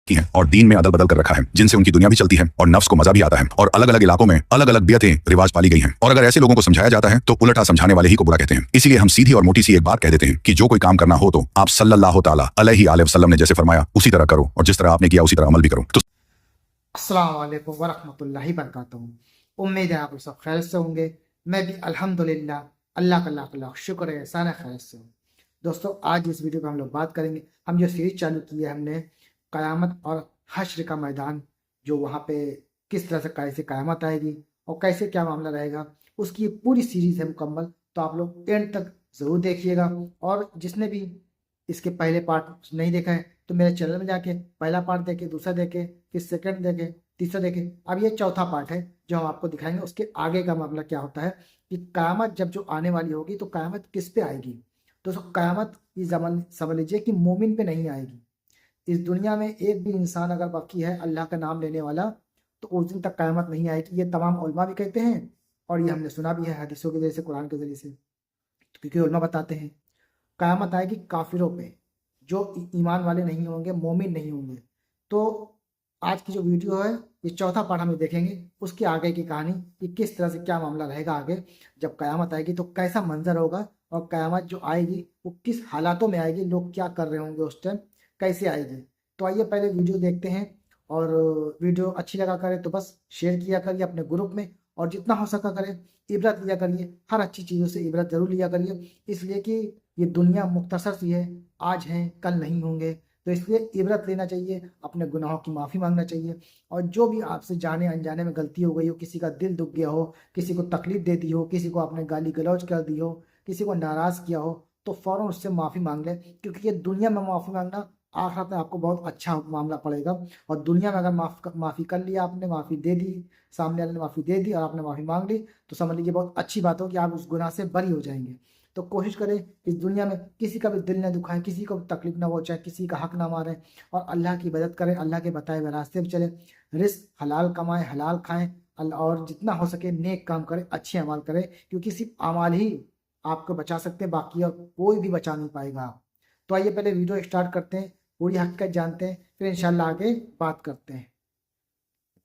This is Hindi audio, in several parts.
की हैं और दीन में अदल बदल कर रखा है, जिनसे उनकी दुनिया भी चलती है और नफ्स को मजा भी आता है, और अलग अलग इलाकों में अलग अलग बियतें रिवाज पाली गई हैं। और अगर ऐसे लोगों को समझाया जाता है तो उल्टा समझाने वाले ही को बुरा कहते हैं। इसीलिए हम सीधी और मोटी सी एक बात कह देते हैं कि जो कोई काम करना हो तो आप सल्लल्लाहु ताला अलैहि वसल्लम ने जैसे फरमाया उसी तरह करो, और जिस तरह आपने किया उसी तरह अमल भी करो। तो अस्सलाम वालेकुम वरहमतुल्लाहि वबरकातुहू। उम्मीद है आप लोग सब खैर से होंगे। मैं भी अल्हम्दुलिल्लाह, अल्लाह का लाख लाख शुक्र है, एहसान है, खैर से हूँ। दोस्तों, आज इस वीडियो में हम लोग बात करेंगे, हम जो सीरीज चालू की है हमने क़यामत और हश्र का मैदान, जो वहाँ पे किस तरह से कैसे क़यामत आएगी और कैसे क्या मामला रहेगा, उसकी एक पूरी सीरीज़ है मुकम्मल। तो आप लोग एंड तक ज़रूर देखिएगा, और जिसने भी इसके पहले पार्ट नहीं देखा है तो मेरे चैनल में जाके पहला पार्ट देखे, दूसरा देखे, फिर सेकंड देखे, तीसरा देखे। अब ये चौथा पार्ट है जो हम आपको दिखाएंगे। उसके आगे का मामला क्या होता है कि क़यामत जब जो आने वाली होगी तो क़यामत किस पे आएगी। दोस्तों, क़यामत ये समझ लीजिए कि मोमिन पे नहीं आएगी। इस दुनिया में एक भी इंसान अगर बाकी है अल्लाह का नाम लेने वाला, तो उस दिन तक क़यामत नहीं आएगी। ये तमाम उलमा भी कहते हैं, और ये हमने सुना भी है हदीसों के जरिए से, कुरान के जरिए से, क्योंकि उलमा बताते हैं क़यामत आएगी काफिरों पे, जो ईमान वाले नहीं होंगे, मोमिन नहीं होंगे। तो आज की जो वीडियो है, ये चौथा पार्ट हम देखेंगे, उसके आगे की कहानी कि किस तरह से क्या मामला रहेगा आगे जब क़यामत आएगी, तो कैसा मंजर होगा, और क़यामत जो आएगी वो किस हालातों में आएगी, लोग क्या कर रहे होंगे उस टाइम, कैसे आएगी। तो आइए पहले वीडियो देखते हैं, और वीडियो अच्छी लगा करे तो बस शेयर किया करिए अपने ग्रुप में, और जितना हो सका करें इबरत लिया करिए, हर अच्छी चीज़ों से इबरत ज़रूर लिया करिए, इसलिए कि ये दुनिया मुख्तसर सी है, आज हैं कल नहीं होंगे। तो इसलिए इबरत लेना चाहिए, अपने गुनाहों की माफ़ी मांगना चाहिए, और जो भी आपसे जाने अनजाने में गलती हो गई हो, किसी का दिल दुख गया हो, किसी को तकलीफ़ दे दी हो, किसी को आपने गाली गलौज कर दी हो, किसी को नाराज़ किया हो, तो फ़ौरन उससे माफ़ी मांग लें, क्योंकि ये दुनिया में माफ़ी मांगना आखिरत में आपको बहुत अच्छा मामला पड़ेगा। और दुनिया में अगर माफ़ी कर लिया आपने, माफ़ी दे दी, सामने वाले ने माफ़ी दे दी और आपने माफ़ी मांग ली, तो समझ लीजिए बहुत अच्छी बात हो कि आप उस गुनाह से बरी हो जाएंगे। तो कोशिश करें इस दुनिया में किसी का भी दिल न दुखाएं, किसी को भी तकलीफ ना पहुंचाएं, किसी का हक ना मारें, और अल्लाह की इबादत करें, अल्लाह के बताए हुए रास्ते पर चलें, रिस्क हलाल कमाएं, हलाल खाएं, और जितना हो सके नेक काम करें, अच्छे अमाल करें, क्योंकि सिर्फ अमाल ही आपको बचा सकते हैं, बाकी और कोई भी बचा नहीं पाएगा। तो आइए पहले वीडियो स्टार्ट करते हैं, पूरी हकीकत जानते हैं, फिर इंशाल्लाह आगे बात करते हैं।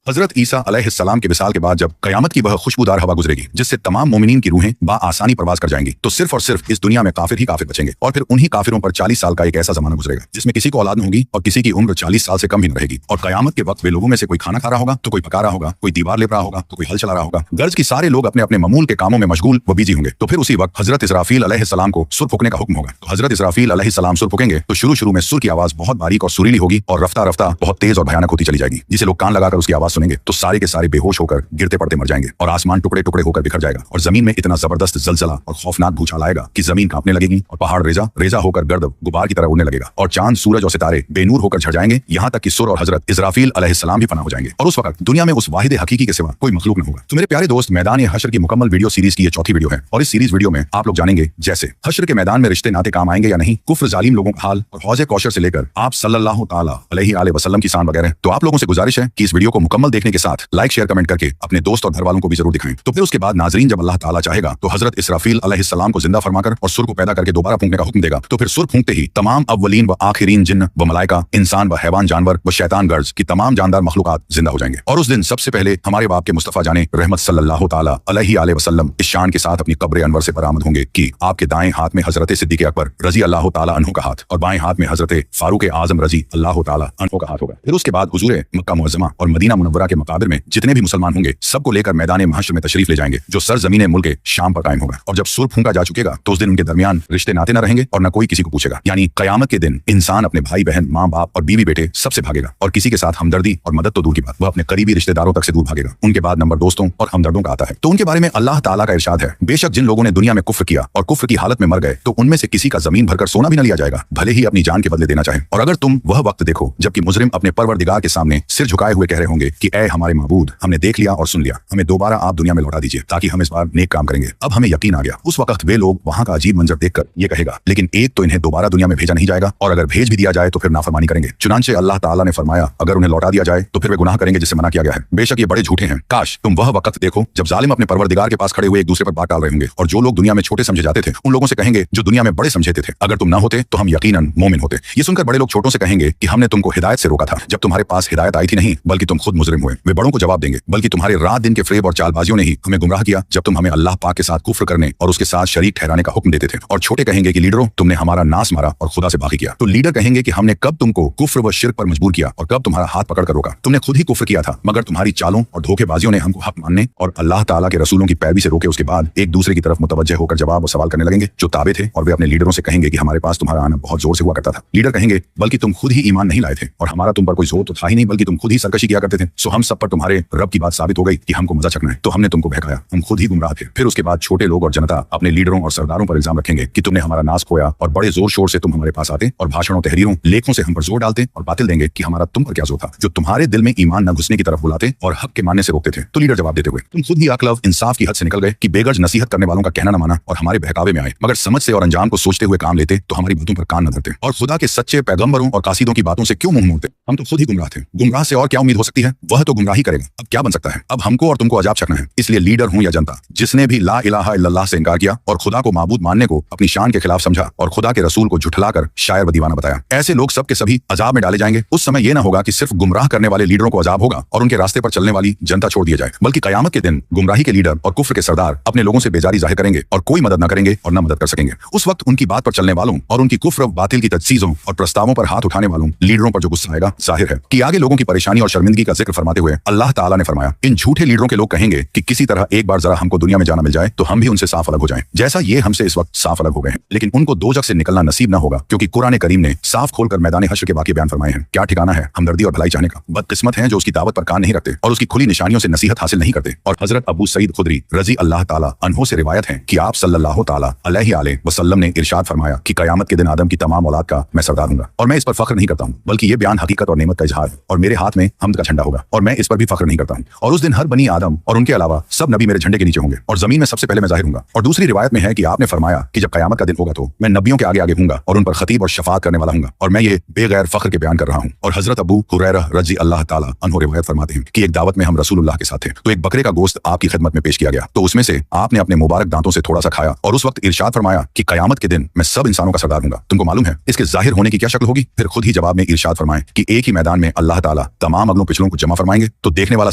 हजरत ईसा अलैहिस्सलाम के विसाल के बाद जब क़यामत की वह खुशबूदार हवा गुजरेगी जिससे तमाम मोमिनीन की रूहें आसानी परवाज कर जाएंगी, तो सिर्फ और सिर्फ इस दुनिया में काफिर ही काफिर बचेंगे, और फिर उन्हीं काफिरों पर 40 साल का एक ऐसा जमाना गुजरेगा जिसमें किसी को औलाद न होगी और किसी की उम्र 40 साल से कम ही न रहेगी। और क़यामत के वक्त वे लोगों में से कोई खाना खा रहा होगा तो कोई पका रहा होगा, कोई दीवार लेप रहा होगा तो कोई हल चला रहा होगा, गर्ज की सारे लोग अपने अपने मामूल के कामों में मशगूल व बिजी होंगे। तो फिर उसी वक्त हजरत इसराफील अलैहिस्सलाम को सुर फूकने का हुक्म होगा। तो हजरत इसराफील अलैहिस्सलाम सुर फूकेंगे तो शुरू में सुर की आवाज बहुत बारीक और सुरीली होगी, और रफ्ता रफ्ता बहुत तेज और भयानक होती चली जाएगी, जिसे लोग कान लगाकर उसकी आवाज सुनेंगे तो सारे के सारे बेहोश होकर गिरते पड़ते मर जाएंगे, और आसमान टुकड़े टुकड़े होकर बिखर जाएगा, और जमीन में इतना जबरदस्त जलजला और खौफनाक भूचाल आएगा कि जमीन कांपने लगेगी, और पहाड़ रेजा रेजा होकर गर्द गुबार की तरह उड़ने लगेगा, और चांद सूरज और सितारे बेनूर होकर झड़ जाएंगे, यहाँ तक कि सुर और हजरत इसराफील अलैहिस्सलाम भी फना हो जाएंगे, और उस वक्त दुनिया में उस वाहिद हकीकी के सिवा कोई मखलूक न होगा। तो मेरे प्यारे दोस्त, मैदान हश्र की मुकम्मल वीडियो सीरीज की ये चौथी वीडियो है, और इस सीरीज वीडियो में आप लोग जानेंगे जैसे हश्र के मैदान में रिश्ते नाते काम आएंगे या नहीं, कुफ्र जालिम लोगों का हाल, और हौज़े कौशर से लेकर आप सल्लल्लाहु ताला अलैहि वसल्लम की शान वगैरह। तो आप लोगों से गुजारिश है कि इस वीडियो को मुकम्मल देखने के साथ लाइक शेयर कमेंट करके अपने दोस्त और घर वालों को भी जरूर दिखाएं। तो फिर उसके बाद नाजरीन, जब अल्लाह ताला चाहेगा तो हजरत इसराफील अलैहिस्सलाम को जिंदा फरमाकर और सुर को पैदा करके दोबारा फूंकने का हुक्म देगा। तो फिर सुर फूंकते ही तमाम अव्वलीन व आखिरीन जिन्न व मलाइका, इंसान व हैवान जानवर व शैतान गर्ज की तमाम जानदार मखलूकात जिंदा हो जाएंगे, और उस दिन सबसे पहले हमारे बाप के मुस्तफा जाने रहमत सल्लल्लाहु ताला अलैहि वसल्लम इस शान के साथ अपनी कब्र अनवर से बरामद होंगे कि आपके दाएं हाथ में हजरत सिद्दीक़ अकबर रजी अल्लाह ताला अन्हु का हाथ, और बाएं हाथ में हजरत फारूक आजम रजी अल्लाह ताला अन्हु का हाथ होगा। फिर उसके बाद हुजूर मक्का मुअज़्ज़मा और मदीना मुनव्वरा के मकाबिर में जितने भी मुसलमान होंगे सबको लेकर मैदान महशर में तशरीफ ले जाएंगे, जो सर जमीन मुल्क शाम पर कायम होगा। और जब सुर फूंका जा चुकेगा तो उस दिन उनके दरमियान रिश्ते नाते न रहेंगे और न कोई किसी को पूछेगा। यानी क़यामत के दिन इंसान अपने भाई बहन, माँ बाप और बीवी बेटे सबसे भागेगा, और किसी के साथ हमदर्दी और मदद तो दूर की बात, वह अपने करीबी रिश्तेदारों तक से दूर भागेगा। उनके बाद नंबर दोस्तों और हमदर्दों का आता है। तो उनके बारे में अल्लाह ताला का इरशाद है, बेशक जिन लोगों ने दुनिया में कुफ्र किया और कुफ्र की हालत में मर गए तो उनमें से किसी का जमीन भरकर सोना भी न लिया जाएगा, भले ही अपनी जान के बदले देना चाहे। और अगर तुम वह वक्त देखो जबकि मुजरिम अपने परवरदिगार के सामने सिर झुकाए हुए कह रहे होंगे कि ऐ हमारे माबूद, हमने देख लिया और सुन लिया, हमें दोबारा आप दुनिया में लौटा दीजिए ताकि हम इस बार नेक काम करेंगे। अब हमें यकीन आ गया। उस वक्त वे लोग वहां का अजीब मंजर देखकर ये कहेगा, लेकिन एक तो इन्हें दोबारा दुनिया में भेजा नहीं जाएगा, और अगर भेज भी दिया जाए तो फिर नाफरमानी करेंगे। चुनांचे अल्लाह ताला ने फरमाया, अगर उन्हें लौटा दिया जाए तो फिर वे गुनाह करेंगे जिससे मना किया गया है। बेशक ये बड़े झूठे हैं। काश तुम वह वक्त देखो जब जालिम अपने परवरदिगार के पास खड़े हुए एक दूसरे पर बात डाल रहे होंगे, और जो लोग दुनिया में छोटे समझे जाते थे उन लोगों से कहेंगे जो दुनिया में बड़े समझे थे, अगर तुम ना होते तो हम यकीनन मोमिन होते। ये सुनकर बड़े लोग छोटों से कहेंगे कि हमने तुमको हिदायत से रोका था, जब तुम्हारे पास हिदायत आई थी नहीं बल्कि तुम खुद मुजरिम हुए। वे बड़ों को जवाब देंगे, बल्कि तुम्हारे रात दिन के फ्रेब और चालबाजियों ने ही हमें गुमराह किया, जब तुम हमें अल्लाह पाक के साथ कुफ्र करने और उसके साथ शरीक ठहराने का हुक्म देते थे। और छोटे कहेंगे कि लीडरों, तुमने हमारा नाश मारा और खुदा से बागी किया। तो लीडर कहेंगे कि हमने कब तुमको कुफ्र व शिर्क पर मजबूर किया और कब तुम्हारा हाथ पकड़ कर रोका। तुमने खुद ही कुफ्र किया था, मगर तुम्हारी चालों और धोखेबाजियों ने हमको हक मानने और अल्लाह ताला के रसूलों की पैरवी से रोके। उसके बाद एक दूसरे की तरफ मुतवज्जह होकर जवाब और सवाल करने लगेंगे जो ताबे थे, और वे अपने लीडरों से कहेंगे कि हमारे पास तुम्हारा आना बहुत जोर से हुआ करता था। लीडर कहेंगे, बल्कि तुम खुद ही ईमान नहीं लाए थे, और हमारा तुम पर कोई जोर तो था ही नहीं, बल्कि तुम खुद ही सरकशी किया करते थे। सो हम सब पर तुम्हारे रब की बात साबित हो गई कि हमको मजा चखना है, तो हमने तुमको बहकाया, हम खुद ही गुमराह थे। फिर उसके बाद छोटे लोग और जनता अपने लीडरों और सरदारों पर इल्जाम रखेंगे कि तुमने हमारा नाश खोया, और बड़े जोर शोर से तुम हमारे पास आते और भाषणों, तहरीरों, लेखों से हम पर जोर डालते और बातिल देंगे कि हमारा तुम पर क्या जोर था, जो तुम्हारे दिल में ईमान न घुसने की तरफ बुलाते और हक के मानने से रोकते थे। तो लीडर जवाब देते हुए, तुम खुद ही अक्ल इंसाफ की हद से निकल गए कि बेगर्ज नसीहत करने वालों का कहना न माना और हमारे बहकावे में आए, मगर समझ से और अंजाम को सोचते हुए काम लेते तो हमारी बातों पर कान न धरते, और खुदा के सच्चे पैगंबरों और कासिदों की बातों से क्यों मुंह मोड़ते। हम तो खुद ही गुमराह थे, गुमराह से और क्या उम्मीद हो सकती है, वह तो गुमराही करेगा। अब क्या बन सकता है, अब हमको और तुमको अजाब चखना है। इसलिए लीडर हूं या जनता, जिसने भी ला इलाहा इल्लल्लाह से इनकार किया और खुदा को माबूद मानने को अपनी शान के खिलाफ समझा और खुदा के रसूल को झुठलाकर शायर व दीवाना बताया, ऐसे लोग सब के सभी अजाब में डाले जाएंगे। उस समय यह न होगा कि सिर्फ गुमराह करने वाले लीडरों को अजाब होगा और उनके रास्ते पर चलने वाली जनता छोड़ दिया जाए, बल्कि कयामत के दिन गुमराही के लीडर और कुफ्र के सरदार अपने लोगों से बेजारी जाहिर करेंगे और कोई मदद न करेंगे और न मदद कर सकेंगे। उस वक्त उनकी बात पर चलने वालों और उनकी कुफ्र बातिल की तजसीजों और प्रस्तावों पर हाथ उठाने वालों लीडरों पर जो गुस्सा आएगा जाहिर है। कि आगे लोगों की परेशानी और शर्मिंदगी का जिक्र फरमाते हुए अल्लाह ताला ने फरमाया, इन झूठे लीडरों के लोग कहेंगे कि किसी तरह एक बार जरा हमको दुनिया में जाना मिल जाए तो हम भी उनसे साफ अलग हो जाएं, जैसा ये हमसे इस वक्त साफ अलग हो गए हैं। लेकिन उनको दोजख से निकलना नसीब न होगा, क्योंकि कुरान करीम ने साफ खोलकर मैदान हश्र के वाक़े बयान फरमाए हैं। क्या ठिकाना है हमदर्दी और भलाई चाहने का। बदकिस्मत है जो उसकी दावत पर कान नहीं रखते और उसकी खुली निशानियों से नसीहत हासिल नहीं करते। और हजरत अबू सईद खुदरी रजी अल्लाह ताला अन्हो से रिवायत है कि आप सल्लल्लाहु ताला अलैहि वसल्लम ने इरशाद फरमाया कि कयामत के दिन आदम की तमाम औलाद का मैं सरदार हूंगा, और मैं इस पर फख्र नहीं करता हूँ, बल्कि ये बयान हकीकत और नेमत का इजहार है, और मेरे हाथ में हमद का झंडा होगा और मैं इस पर भी फख्र नहीं करता हूँ। और उस दिन हर बनी आदम और उनके अलावा सब नबी मेरे झंडे के नीचे होंगे और जमीन में सबसे पहले मैं जाहिर हूंगा। और दूसरी रिवायत में है कि आपने फरमाया कि जब कयामत का दिन होगा तो मैं नबियों के आगे आगे हूंगा और उन पर खतीब और शफात करने वाला हूंगा, और मैं ये बेगैर फख्र के बयान कर रहा हूँ। और हजरत अबू हुरैरा रजी अल्लाह ताला अन्हु रिवायत फरमाते हैं कि एक दावत में हम रसूलुल्लाह के साथ थे, तो एक बकरे का गोश्त आपकी खिदमत में पेश किया गया, तो उसमें से आपने अपने मुबारक दांतों से थोड़ा सा खाया और उस वक्त इरशाद फरमाया कि कयामत के दिन मैं सब इंसानों का सरदार हूंगा, तुमको मालूम है इसके जाहिर होने की क्या शक्ल होगी। फिर खुद ही जवाब में इरशाद फरमाए कि एक ही मैदान में अल्लाह ताला तमाम अगलों पिछलों को जमा फरमाएंगे, तो देखने वाला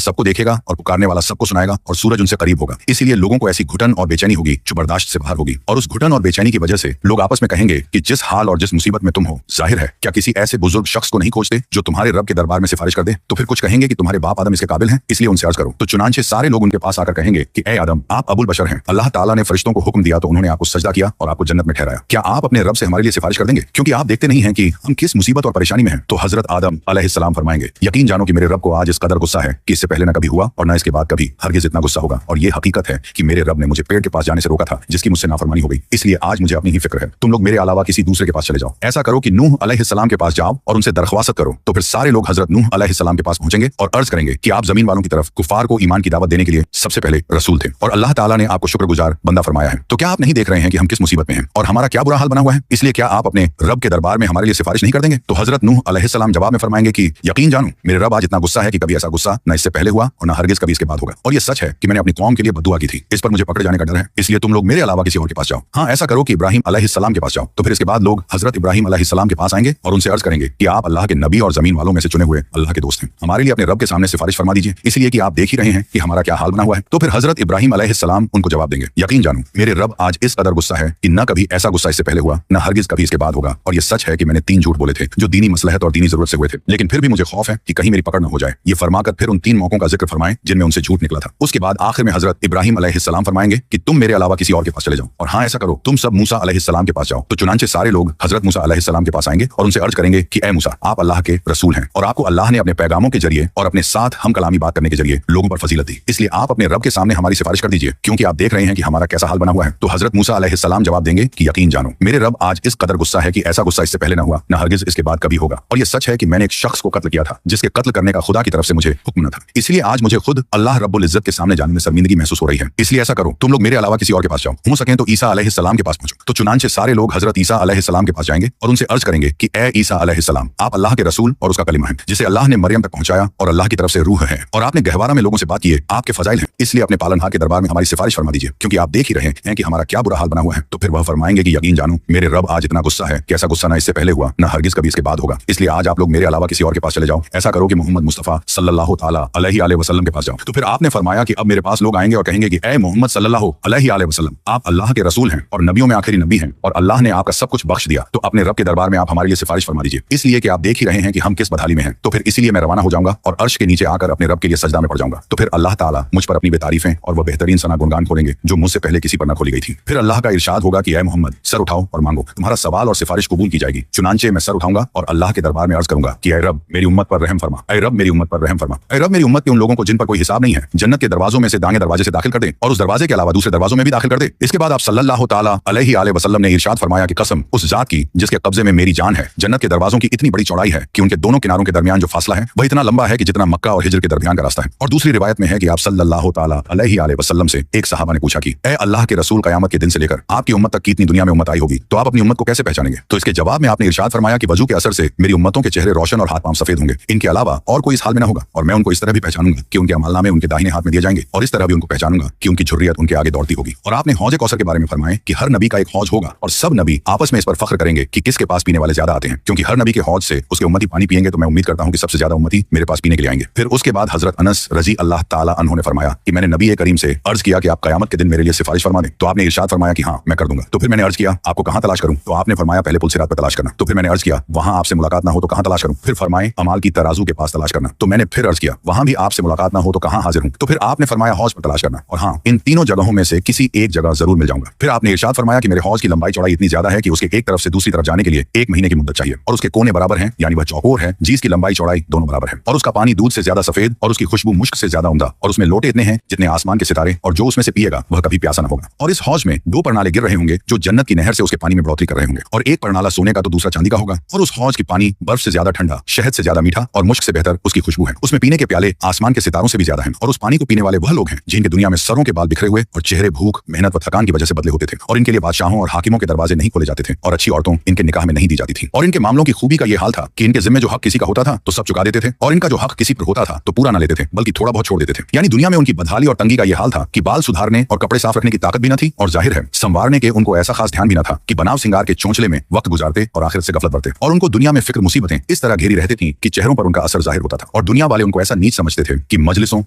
सबको देखेगा और पुकारने वाला सबको सुनाएगा और सूरज उनसे करीब होगा। इसीलिए लोगों को ऐसी घुटन और बेचैनी होगी जो बर्दाश्त से बाहर होगी, और उस घुटन और बेचैनी की वजह से लोग आपस में कहेंगे कि जिस हाल और जिस मुसीबत में तुम हो, जाहिर है क्या किसी ऐसे बुजुर्ग शख्स को नहीं खोजते जो तुम्हारे रब के दरबार में सिफारिश कर दे। तो फिर कुछ कहेंगे कि तुम्हारे बाप आदम इसके काबिल हैं, इसलिए उनसे अर्ज करो। तो चुनांचे सारे लोग उनके पास आकर कहेंगे कि ए आदम, आप अबुल बशर हैं, अल्लाह ताला ने फरिश्तों को हुक्म दिया तो उन्होंने आपको सजदा किया और आपको जन्नत में ठहराया, क्या आप अपने रब से हमारे लिए सिफारिश कर देंगे, क्योंकि आप देखते नहीं हैं कि हम किस मुसीबत और परेशानी में हैं। तो हजरत आदम अलैहिस्सलाम फरमाएंगे, यकीन जानो कि मेरे रब को आज इस कदर गुस्सा है कि इससे पहले न कभी हुआ और न इसके बाद कभी हरगिज इतना गुस्सा होगा, और ये हकीकत है कि मेरे रब ने मुझे पेड़ के पास जाने से रोका था जिसकी मुझसे नाफरमानी हो गई, इसलिए आज मुझे अपनी ही फिक्र है। तुम लोग मेरे अलावा किसी दूसरे के पास चले जाओ, ऐसा करो कि नूह अलैहिस्सलाम के पास जाओ और उनसे दरख्वास्त करो। तो फिर सारे लोग हजरत नूह अलैहिस्सलाम के पास पहुंचेंगे और अर्ज करेंगे कि आप जमीन वालों की तरफ कुफार को ईमान की दावत देने के लिए सबसे पहले रसूल थे और अल्लाह ताला ने आपको शुक्रगुजार बंदा फरमाया है। तो क्या आप नहीं देख रहे हैं कि हम किस मुसीबत में हैं और हमारा क्या बुरा हाल बना हुआ है, इसलिए क्या आप अपने रब के दरबार में हमारे लिए सिफारिश नहीं कर देंगे। तो हजरत नूह अलैहिस्सलाम जवाब में फरमाएंगे कि यकीन जानो मेरे रब आज इतना गुस्सा है कि कभी ऐसा गुस्सा न इससे पहले हुआ और न हरगिज कभी इसके बाद होगा, और ये सच है कि मैंने अपनी कौम के लिए बद्दुआ की थी, इस पर मुझे पकड़े जाने का डर है, इसलिए तुम लोग मेरे अलावा किसी और के पास जाओ। हाँ, ऐसा करो कि इब्राहिम अलैहिस्सलाम के पास जाओ। तो फिर इसके बाद लोग हजरत इब्राहिम अलैहिस्सलाम के पास आएंगे और उनसे अर्ज करेंगे कि आप अल्लाह के नबी और जमीन वालों में से चुने हुए अल्लाह के दोस्त हैं, हमारे लिए अपने रब के सामने सिफारिश फरमा दीजिए, इसलिए कि आप देख ही रहे हैं कि हमारा क्या हाल बना हुआ है। तो फिर हजरत इब्राहिम अलैहिस्सलाम उनको जवाब देंगे, यकीन जानो मेरे रब आज इस कदर गुस्सा है कि न कभी ऐसा गुस्सा इससे पहले हुआ न हरगिज कभी इसके बाद होगा, और ये सच है कि मैंने 3 झूठ बोले थे जो दीनी मसलहत और दीनी जरूरत से हुए थे, लेकिन फिर भी मुझे खौफ है कि कहीं मेरी पकड़ न हो जाए। ये फरमाकर फिर उन 3 मौकों का जिक्र फरमाएं जिनमें उनसे झूठ निकला था। उसके बाद आखिर में हजरत इब्राहिम अलैहिस्सलाम फरमाएंगे कि तुम मेरे अलावा किसी और के पास चले जाओ, और हाँ ऐसा करो तुम सब मूसा अलैहिस्सलाम के पास जाओ। तो चुनांचे सारे लोग हजरत मूसा अलैहिस्सलाम के पास आएंगे और उनसे अर्ज करेंगे कि ए मूसा, आप अल्लाह के रसूल हैं और आपको अल्लाह ने अपने पैगामों के जरिए और अपने साथ हम कलामी बात करने के जरिए लोगों पर फजीलत दी, इसलिए आप अपने रब के सामने हमारी सिफारिश कर दीजिए, क्योंकि आप देख रहे हैं कि हमारा कैसा हाल बना हुआ है। तो हजरत मूसा अलैहिस्सलाम जवाब देंगे कि यकीन जानो मेरे रब आज इस कदर गुस्सा है कि ऐसा गुस्सा इससे पहले न हुआ न हरगिज इसके बाद कभी होगा, और ये सच है कि मैंने एक शख्स को कत्ल किया था जिसके कत्ल करने का खुदा की तरफ तरफ से मुझे हुक्म न था। इसलिए आज मुझे खुद अल्लाह रब्बुल इज्जत के सामने जाने में शर्मिंदगी महसूस हो रही है। इसलिए ऐसा करो, तुम लोग मेरे अलावा किसी और के पास जाओ, हो सके तो ईसा अलैहिस्सलाम के पास पहुंचो। तो चुनांचे सारे लोग हजरत ईसा अलैहिस्सलाम के पास जाएंगे और उनसे अर्ज करेंगे कि ए ईसा अलैहिस्सलाम, आप अल्लाह के रसूल और उसका कलिमा है जिसे अल्लाह ने मरियम तक पहुंचाया और अल्लाह की तरफ से रूह है, और आपने गहवारा में लोगों से बात की है, आपके फजाइल हैं, इसलिए अपने पालनहार के दरबार में हमारी सिफारिश फरमा दीजिए, क्योंकि आप देख ही रहे हैं कि हमारा क्या बुरा हाल बना हुआ है। तो फिर वह फरमाएंगे कि यकीन जानो मेरे रब आज इतना गुस्सा है कि ऐसा गुस्सा ना इससे पहले हुआ, ना हरगिज कभी इसके बाद होगा। इसलिए आज आप लोग मेरे अलावा किसी और के पास चले जाओ, ऐसा करो कि मोहम्मद मुस्तफा सल्लल्लाहु ताला अलैहि वसल्लम के पास जाओ। तो फिर आपने फरमाया कि अब मेरे पास लोग आएंगे और कहेंगे कि ए मोहम्मद सल्लल्लाहु अलैहि वसल्लम, आप अल्लाह के रसूल हैं और नबियों में आखिरी नबी हैं और अल्लाह ने आपका सब कुछ बख्श दिया, तो अपने रब के दरबार में आप हमारे लिए सिफारिश फरमा दीजिए, इसलिए कि आप देख ही रहे हैं कि हम किस बदहाली में हैं। तो फिर इसीलिए मैं रवाना हो जाऊंगा और अर्श के नीचे आकर अपने रब के लिए सजदा में पड़ जाऊंगा। तो फिर अल्लाह ताला मुझ पर अपनी बेतारीफें और वह बेहतरीन सना गुणगान खोलेंगे जो मुझसे पहले किसी पर न खोली गई थी। फिर अल्लाह का इरशाद होगा कि ए मोहम्मद, सर उठाओ और मांगो, तुम्हारा सवाल और सिफारिश कबूल की जाएगी। चुनांचे मैं सर उठाऊंगा और अल्लाह के दरबार में अर्ज करूंगा कि ए रब मेरी उम्मत पर रहम फरमा, ए रब मेरी उम्मत पर रहम फरमा, ए रब मेरी उम्मत के उन लोगों को जिन पर कोई हिसाब नहीं है जन्नत के दरवाजों में से दाएं दरवाजे से दाखिल कर दे और उस दरवाजे के अलावा दूसरे दरवाजों में भी दाखिल कर दे। इसके बाद आप सल्लल्लाहु ताला अलैहि वसल्लम ने इरशाद फरमाया कि कसम उस जात की जिसके कब्जे में मेरी जान है, जन्नत के दरवाजों की इतनी बड़ी चौड़ाई है कि उनके दोनों किनारों के दरमियान जो फासला है वह इतना लंबा है कि जितना मक्का और हिजर के दरमियान का रास्ता है। और दूसरी रिवायत में है कि आप सल्लल्लाहु ताला अलैहि वसल्लम से एक सहाबा ने पूछा कि ए अल्लाह के रसूल, कयामत के दिन से लेकर आपकी उम्मत तक की इतनी दुनिया में उम्मत आई होगी, तो आप अपनी उम्मत को कैसे पहचानेंगे? तो इसके जवाब में आपने इरशाद फरमाया कि वजू के असर से मेरी उम्मतों के चेहरे रोशन और हाथ पांव सफेद होंगे, इनके अलावा और कोई इस हाल में न होगा, और मैं उनको इस तरह भी पहचानूंगा कि उनके अमलनामे उनके दाहिने हाथ में दिए जाएंगे, और इस तरह भी उनको पहचानूंगा कि उनकी झुर्रियत उनके आगे दौड़ती होगी। और आपने हौज कौसर के बारे में फरमाया कि हर नबी का एक हौज होगा और सब नबी आपस में इस पर फख्र करेंगे कि किसके पास पीने वाले ज्यादा आते हैं, क्योंकि हर नबी के हौज से उसके उम्मती पानी पिएंगे, तो मैं उम्मीद करता हूं कि सबसे ज्यादा उम्मती मेरे पास पीने के लिए आएंगे। फिर उसके बाद हजरत अनस रजी अल्लाह ताला अन्हु ने फरमाया कि मैंने नबी करीम से अर्ज किया कि आप कयामत के दिन मेरे लिए सिफारिश फरमा दें, तो आपने इरशाद फरमाया कि हाँ मैं कर दूंगा। तो फिर मैंने अर्ज किया आपको कहां तलाश करूं, तो आपने फरमाया पहले पुलसिरात पर तलाश करना। तो फिर मैंने अर्ज किया वहां आपसे मुलाकात ना हो तो कहां तलाश करूं, फिर फरमाए अमाल की तराजू के पास तलाश करना। तो मैंने फिर अर्ज किया वहां भी आपसे मुलाकात ना हो तो कहां हाजिर हूं, तो फिर आपने फरमाया हौज पर तलाश करना, और हाँ इन तीनों जगहों में से किसी एक जगह जरूर मिल जाऊंगा। फिर आपने इरशाद फरमाया कि मेरे हौज की लंबाई चौड़ाई इतनी ज्यादा है कि उसके एक तरफ से दूसरी तरफ जाने के लिए 1 महीने की मुद्दत चाहिए, और उसके कोने बराबर हैं, यानी वह चौकोर है जिसकी लंबाई चौड़ाई दोनों बराबर है, और उसका पानी दूध से ज्यादा सफेद और उसकी खुशबू मुश्क से ज्यादा उम्दा, और उसमें लोटे इतने हैं जितने आसमान के सितारे, और जो उसमें से पिएगा वह कभी प्यासा न होगा। और इस हौज में 2 परनाले गिर रहे होंगे जो जन्नत की नहर से उसके पानी में बढ़ोतरी कर रहे होंगे, और एक परनाला सोने का तो दूसरा चांदी का होगा, और उस हौज की पानी बर्फ से ज्यादा ठंडा, शहद से ज्यादा मीठा और मुश्क से बेहतर उसकी खुशबू है। उसमें पीने के प्याले आसमान के सितारों से भी ज्यादा हैं, और उस पानी को पीने वाले वह लोग हैं जिनके दुनिया में सरों के बाल बिखरे हुए और चेहरे भूख, मेहनत व थकान की वजह से बदले होते थे, और इनके लिए बादशाहों और हाकिमों के दरवाजे नहीं खोले जाते थे, और अच्छी औरतों इनके निकाह में नहीं दी जाती थी। और इनके मामलों की खूबी का यह हाल था कि इनके जिम्मे जो हक किसी का होता था तो सब चुका देते थे, और इनका जो हक किसी पर होता था तो पूरा न लेते थे बल्कि थोड़ा बहुत छोड़ देते थे। यानी दुनिया में उनकी बदहाली और तंगी का यह हाल था कि बाल सुधारने और कपड़े साफ रखने की ताकत भी न थी, और जाहिर है संवारने के उनको ऐसा खास ध्यान भी न था कि बनाव सिंगार के चोंचले में वक्त गुजारते और आखिरत से गफलत बरते। और उनको दुनिया में फिक्र मुसीबतें इस तरह घेरी रहती थी कि चेहरों पर उनका असर जाहिर होता था, और दुनिया वाले उनको ऐसा नीच समझते थे कि मजलिसों,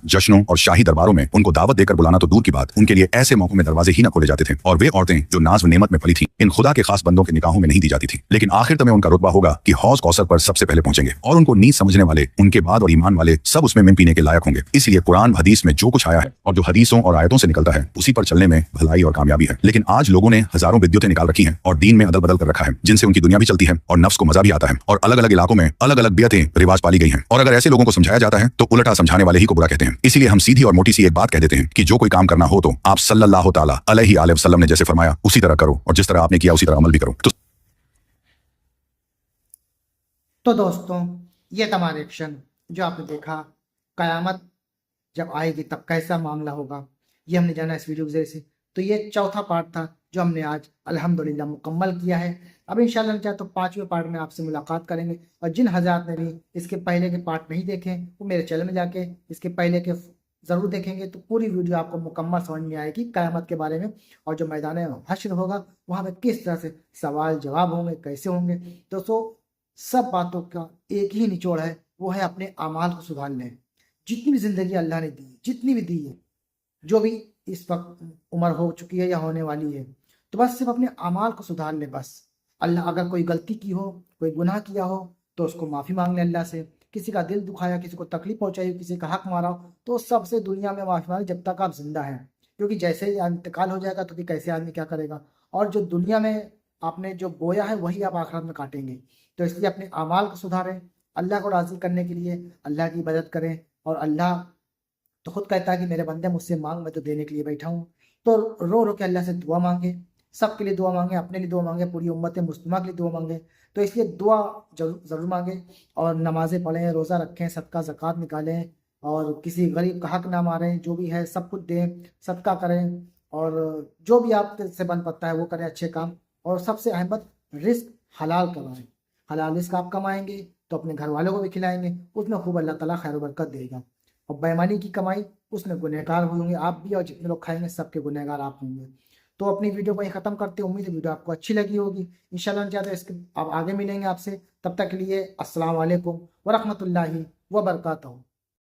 जश्नों और शाही दरबारों में उनको दावत देकर बुलाना तो दूर की बात, उनके लिए ऐसे मौकों में दरवाजे ही न खोले जाते थे, और वे औरतें जो नाज व नेमत में पली थी इन खुदा के खास बंदों के निकाहों में नहीं दी जाती थी। लेकिन आखिर में उनका रुतबा होगा कि हौज कौसर पर सबसे पहले पहुंचेंगे, और उनको नीच समझने वाले उनके बाद और ईमान वाले सब उसमें में पीने के लायक होंगे। इसलिए कुरान हदीस में जो कुछ आया है और जो हदीसों और आयतों से निकलता है उसी पर चलने में भलाई और कामयाबी है। लेकिन आज लोगों ने हजारों विद्युतें निकाल रखी हैं और दीन में अदल बदल कर रखा है, जिनसे उनकी दुनिया भी चलती है और नफ्स को मजा भी आता है, और अलग अलग इलाकों में अलग अलग बियतें रिवाज पाली गई हैं। और अगर ऐसे लोगों को समझाया जाता है तो उल्टा समझाने वाले ही को बुरा कहते हैं। इसीलिए हम सीधी और मोटी सी एक बात कह देते हैं कि जो कोई काम करना हो तो आप सल्लल्लाहु ताला अलैहि वसल्लम ने जैसे फरमाया उसी तरह करो, और जिस तरह आपने किया उसी तरह अमल भी करो। तो दोस्तों ये तमाम एक्शन जो आपने देखा, कयामत जब आएगी तब कैसा मामला होगा ये हमने जाना इस वीडियो के जरिए से। तो ये चौथा पार्ट था जो हमने आज अल्हम्दुलिल्लाह मुकम्मल किया है। अब इंशाल्लाह चाहे तो 5वें पार्ट में आपसे मुलाकात करेंगे, और जिन हज़रात ने भी इसके पहले के पार्ट नहीं देखे वो मेरे चैनल में जाके इसके पहले के ज़रूर देखेंगे, तो पूरी वीडियो आपको मुकम्मल समझ में आएगी क़यामत के बारे में, और जो मैदान हश्र होगा वहाँ पे किस तरह से सवाल जवाब होंगे, कैसे होंगे। दोस्तों सब बातों का एक ही निचोड़ है, वो है अपने अमाल को सुधार लें। जितनी भी ज़िंदगी अल्लाह ने दी, जितनी भी दी है, जो भी इस वक्त उम्र हो चुकी है या होने वाली है, तो बस सिर्फ अपने अमाल को सुधार ले। बस अल्लाह, अगर कोई गलती की हो, कोई गुनाह किया हो तो उसको माफ़ी मांग ले अल्लाह से। किसी का दिल दुखाया, किसी को तकलीफ पहुंचाई हो, किसी का हक मारा हो, तो सबसे दुनिया में माफ़ी मांगे जब तक आप जिंदा हैं, क्योंकि जैसे ही इंतकाल हो जाएगा तो फिर कैसे आदमी क्या करेगा। और जो दुनिया में आपने जो बोया है वही आप आखिरत में काटेंगे। तो इसलिए अपने अमाल को सुधारें, अल्लाह को राज़ी करने के लिए अल्लाह की इबादत करें। और अल्लाह तो खुद कहता है कि मेरे बंदे मुझसे मांग, मैं तो देने के लिए बैठा हूँ। तो रो रो के अल्लाह से दुआ मांगे, सबके लिए दुआ मांगे, अपने लिए दुआ मांगे, पूरी उम्मत मुस्लिमा के लिए दुआ मांगे। तो इसलिए दुआ ज़रूर मांगे और नमाज़ें पढ़ें, रोज़ा रखें, सदका ज़कात निकालें और किसी गरीब का हक ना मारें, जो भी है सब कुछ दें, सदका करें और जो भी आप से बन पड़ता है वो करें अच्छे काम। और सबसे अहम बात, रिस्क हलाल कमाएं। हलाल रिस्क आप कमाएंगे तो अपने घर वालों को भी खिलाएंगे, उसमें खूब अल्लाह ताला खैर बरकत देगा। और बेईमानी की कमाई, उसमें गुनहगार होंगे आप भी और जितने लोग खाएंगे सबके गुनहगार आप होंगे। तो अपनी वीडियो को यहीं ख़त्म करते हैं। उम्मीद है वीडियो आपको अच्छी लगी होगी। इंशाल्लाह ज़्यादा इसके अब आगे मिलेंगे आपसे, तब तक के लिए अस्सलाम वालेकुम व रहमतुल्लाहि व बरकातहू।